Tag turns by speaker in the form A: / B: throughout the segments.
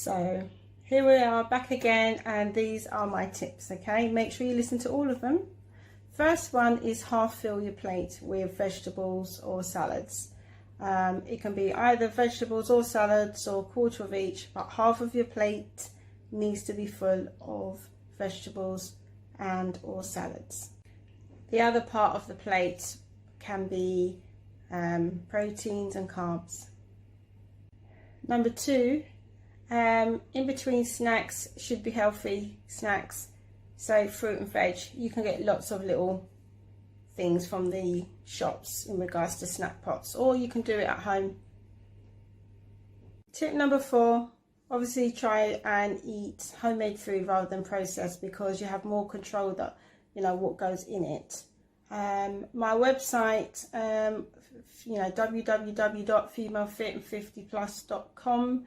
A: So here we are back again, and these are my tips. Okay, make sure you listen to all of them. First one is half fill your plate with vegetables or salads. It can be either vegetables or salads or a quarter of each, but half of your plate needs to be full of vegetables and or salads. The other part of the plate can be proteins and carbs. Number two, in between snacks should be healthy snacks. So fruit and veg, you can get lots of little things from the shops in regards to snack pots, or you can do it at home. Tip number four, obviously try and eat homemade food rather than processed, because you have more control that what goes in it. My website, www.femalefit50plus.com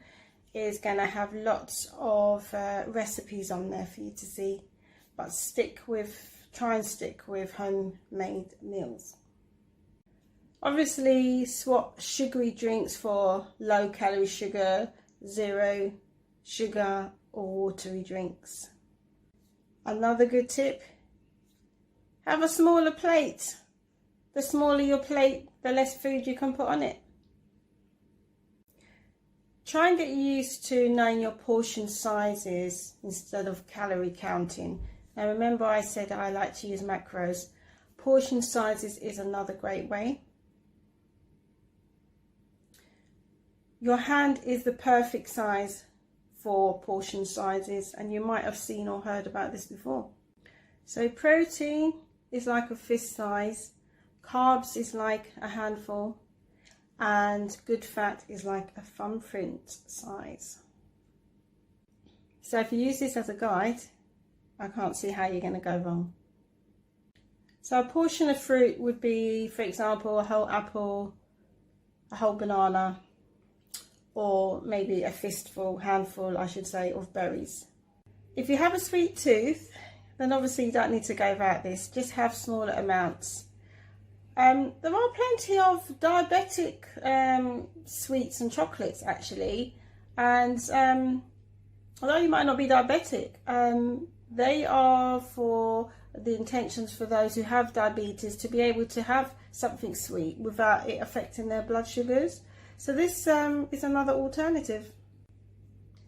A: is going to have lots of recipes on there for you to see, but try and stick with homemade meals. Obviously swap sugary drinks for low calorie sugar, zero sugar or watery drinks. Another good tip, have a smaller plate. The smaller your plate, the less food you can put on it. Try and get used to knowing your portion sizes instead of calorie counting. Now remember, I said I like to use macros. Portion sizes is another great way. Your hand is the perfect size for portion sizes, and you might have seen or heard about this before. So protein is like a fist size, carbs is like a handful, and good fat is like a thumbprint size. So if you use this as a guide, I can't see how you're going to go wrong. So a portion of fruit would be, for example, a whole apple, a whole banana, or maybe a handful I should say, of berries. If you have a sweet tooth, then obviously you don't need to go about this, just have smaller amounts. There are plenty of diabetic sweets and chocolates actually, and although you might not be diabetic, they are for the intentions for those who have diabetes to be able to have something sweet without it affecting their blood sugars. So this is another alternative.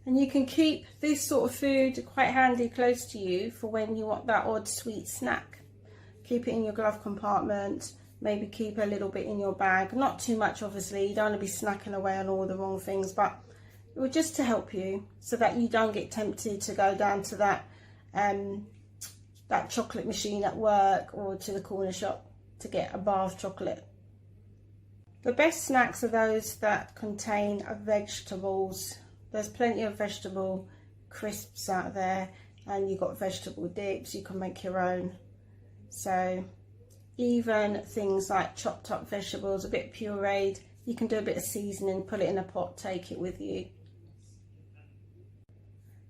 A: And you can keep this sort of food quite handy close to you for when you want that odd sweet snack. Keep it in your glove compartment, maybe keep a little bit in your bag. Not too much obviously, you don't want to be snacking away on all the wrong things, but it was just to help you so that you don't get tempted to go down to that chocolate machine at work or to the corner shop to get a bar of chocolate. The best snacks are those that contain vegetables. There's plenty of vegetable crisps out there, and you've got vegetable dips, you can make your own. So even things like chopped up vegetables, a bit pureed, you can do a bit of seasoning, put it in a pot, take it with you.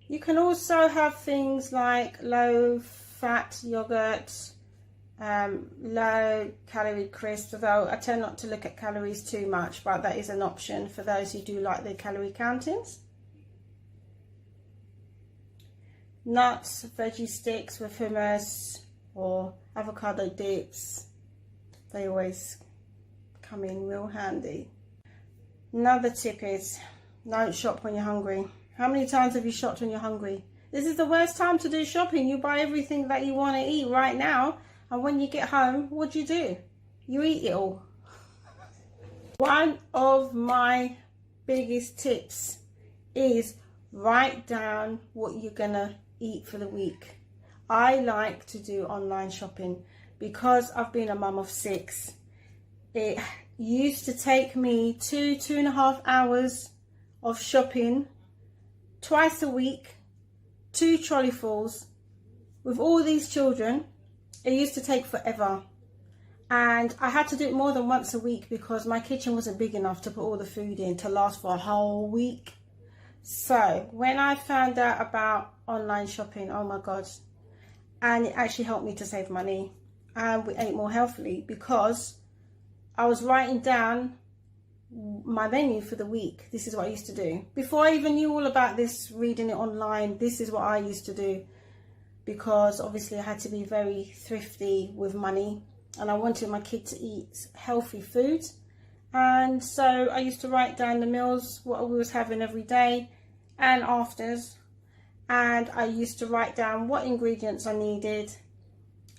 A: You can also have things like low fat yogurt, low calorie crisps, although I tend not to look at calories too much, but that is an option for those who do like the calorie countings. Nuts, veggie sticks with hummus or avocado dips, they always come in real handy. Another tip is, don't shop when you're hungry. How many times have you shopped when you're hungry? This is the worst time to do shopping. You buy everything that you want to eat right now, and when you get home, what do? You eat it all. One of my biggest tips is write down what you're gonna eat for the week. I like to do online shopping because I've been a mum of 6. It used to take me 2.5 hours of shopping twice a week, 2 trolleyfuls with all these children. It used to take forever, and I had to do it more than once a week because my kitchen wasn't big enough to put all the food in to last for a whole week. So when I found out about online shopping, oh my god, and it actually helped me to save money, and we ate more healthily because I was writing down my menu for the week. This is what I used to do. Before I even knew all about this, reading it online, this is what I used to do, because obviously I had to be very thrifty with money and I wanted my kid to eat healthy food. And so I used to write down the meals, what we was having every day and afters. And I used to write down what ingredients I needed,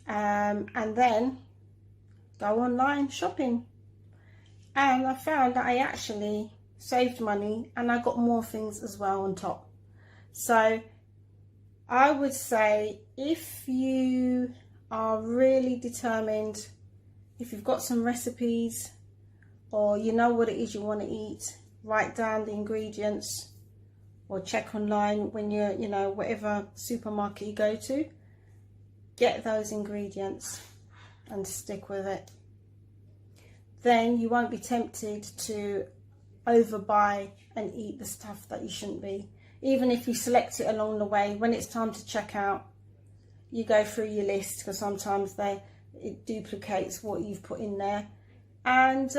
A: and then go online shopping. And I found that I actually saved money and I got more things as well on top. So I would say, if you are really determined, if you've got some recipes or you know what it is you want to eat, write down the ingredients or check online when you're, whatever supermarket you go to, get those ingredients and stick with it. Then you won't be tempted to overbuy and eat the stuff that you shouldn't be. Even if you select it along the way, when it's time to check out, you go through your list, because sometimes it duplicates what you've put in there, and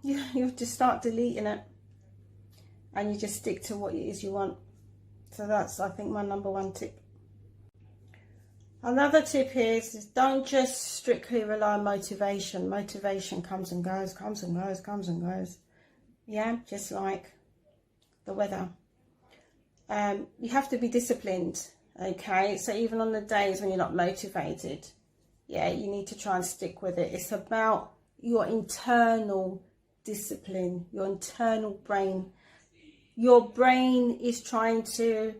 A: you just start deleting it and you just stick to what it is you want. So that's, I think, my number one tip. Another tip is don't just strictly rely on motivation. Motivation comes and goes, comes and goes, comes and goes. Yeah, just like the weather. You have to be disciplined, okay? So even on the days when you're not motivated, yeah, you need to try and stick with it. It's about your internal discipline, your internal brain. Your brain is trying to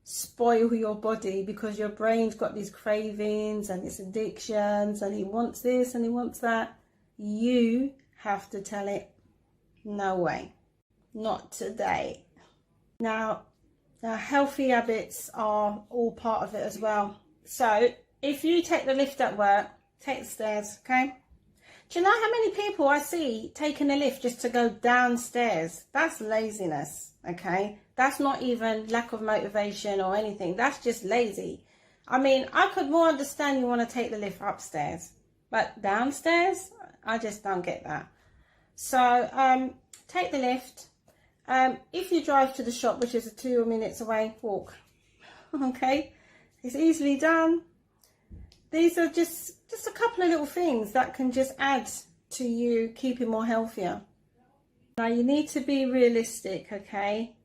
A: spoil your body, because your brain's got these cravings and its addictions, and he wants this and he wants that. You have to tell it, no way, not today. Now healthy habits are all part of it as well. So if you take the lift at work, take the stairs, okay? Do you know how many people I see taking a lift just to go downstairs? That's laziness, okay? That's not even lack of motivation or anything. That's just lazy. I mean, I could more understand you want to take the lift upstairs, but downstairs, I just don't get that. So take the lift. If you drive to the shop, which is 2 minutes away, walk. Okay, it's easily done. These are just a couple of little things that can just add to you keeping more healthier. Now you need to be realistic, okay?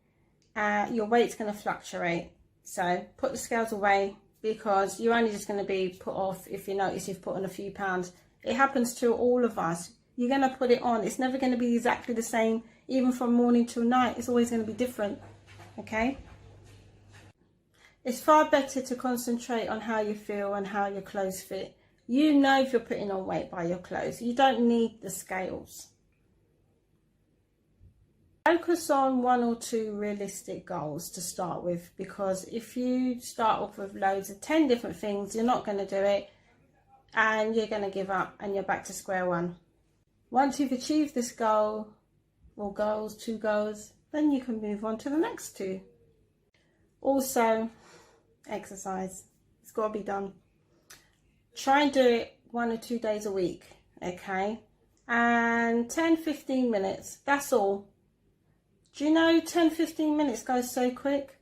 A: Your weight's going to fluctuate, so put the scales away, because you're only just going to be put off if you notice you've put on a few pounds. It happens to all of us. You're going to put it on. It's never going to be exactly the same, even from morning till night. It's always going to be different, okay? It's far better to concentrate on how you feel and how your clothes fit. You know if you're putting on weight by your clothes. You don't need the scales. Focus on 1 or 2 realistic goals to start with, because if you start off with loads of 10 different things, you're not going to do it and you're going to give up and you're back to square one. Once you've achieved this goal, or goals, 2 goals, then you can move on to the next 2. Also, exercise. It's got to be done. Try and do it 1 or 2 days a week, okay? And 10-15 minutes, that's all. Do you know 10-15 minutes goes so quick?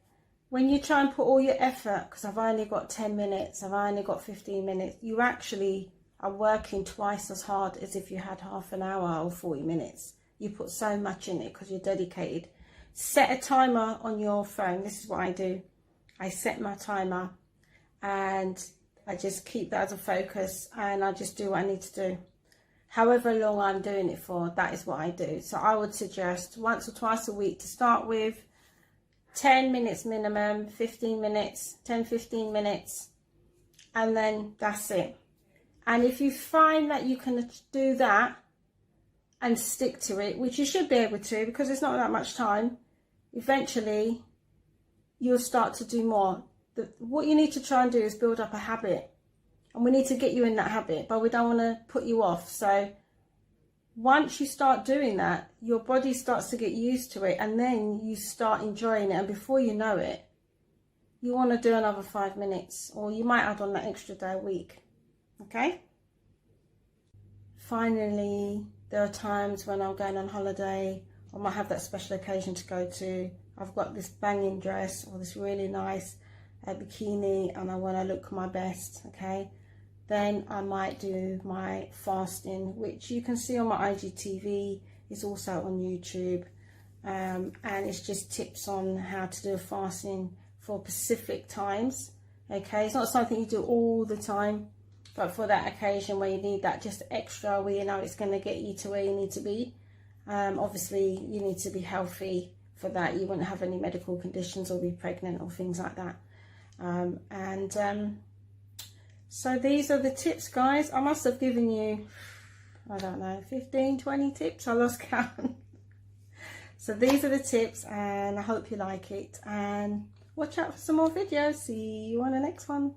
A: When you try and put all your effort, because I've only got 10 minutes, I've only got 15 minutes, you actually are working twice as hard as if you had half an hour or 40 minutes. You put so much in it because you're dedicated. Set a timer on your phone. This is what I do. I set my timer and I just keep that as a focus, and I just do what I need to do. However long I'm doing it for, that is what I do. So I would suggest once or twice a week to start with, 10 minutes minimum, 15 minutes, 10-15 minutes, and then that's it. And if you find that you can do that and stick to it, which you should be able to because it's not that much time, eventually you'll start to do more. What you need to try and do is build up a habit, and we need to get you in that habit, but we don't want to put you off. So once you start doing that, your body starts to get used to it, and then you start enjoying it, and before you know it, you want to do another 5 minutes, or you might add on that extra day a week. Okay? Finally, There are times when I'm going on holiday, I might have that special occasion to go to. I've got this banging dress or this really nice bikini and I want to look my best, okay? Then I might do my fasting, which you can see on my IGTV. It's also on YouTube. And it's just tips on how to do a fasting for specific times, okay? It's not something you do all the time, but for that occasion where you need that just extra, where you know it's going to get you to where you need to be. Obviously, you need to be healthy for that. You wouldn't have any medical conditions or be pregnant or things like that. So these are the tips, guys. I must have given you, I don't know, 15, 20 tips. I lost count. So these are the tips, and I hope you like it. And watch out for some more videos. See you on the next one.